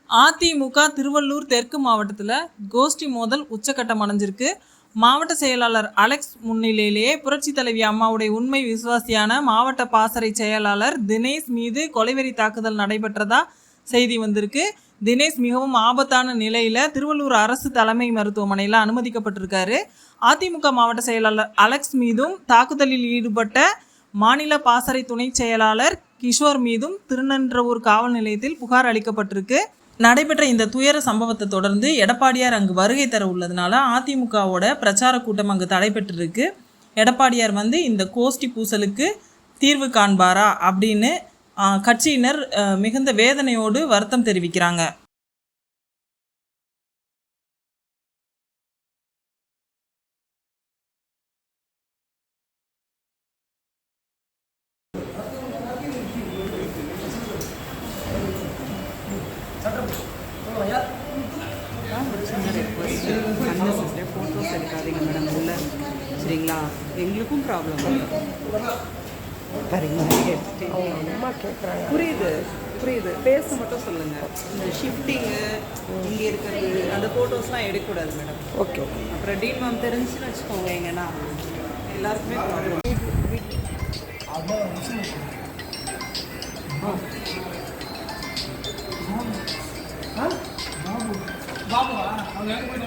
அதிமுக திருவள்ளூர் தெற்கு மாவட்டத்தில் கோஷ்டி மோதல் உச்சக்கட்டம் அடைஞ்சிருக்கு. மாவட்ட செயலாளர் அலெக்ஸ் முன்னிலையிலேயே புரட்சி தலைவி அம்மாவுடைய உண்மை விசுவாசியான மாவட்ட பாசறை செயலாளர் தினேஷ் மீது கொலைவெறி தாக்குதல் நடைபெற்றதா செய்தி வந்திருக்கு. தினேஷ் மிகவும் ஆபத்தான நிலையில் திருவள்ளூர் அரசு தலைமை மருத்துவமனையில் அனுமதிக்கப்பட்டிருக்காரு. அதிமுக மாவட்ட செயலாளர் அலெக்ஸ் மீதும் தாக்குதலில் ஈடுபட்ட மாநில பாசறை துணை செயலாளர் கிஷோர் மீதும் திருநன்றவூர் காவல் நிலையத்தில் புகார் அளிக்கப்பட்டிருக்கு. நடைபெற்ற இந்த துயர சம்பவத்தை தொடர்ந்து எடப்பாடியார் அங்கு வருகை தர உள்ளதுனால அதிமுகவோட பிரச்சார கூட்டம் அங்கு தடைபெற்றிருக்கு. எடப்பாடியார் இந்த கோஷ்டி பூசலுக்கு தீர்வு காண்பாரா அப்படின்னு கட்சியினர் மிகுந்த வேதனையோடு வருத்தம் தெரிவிக்கிறாங்க. ஃபோட்டோஸ் எடுக்காதீங்க மேடம் உள்ள, சரிங்களா? எங்களுக்கும் ப்ராப்ளம் புரியுது புரியுது, பேச மட்டும் சொல்லுங்கள். இந்த ஷிஃப்டிங்கு இங்கே இருக்கிறது அந்த ஃபோட்டோஸ்லாம் எடுக்கக்கூடாது மேடம். ஓகே. அப்புறம் டீன் மேம் தெரிஞ்சுன்னு வச்சுக்கோங்க, எங்கன்னா எல்லாருக்குமே ப்ராப்ளம். பாபுவா அவங்க எங்கே போய்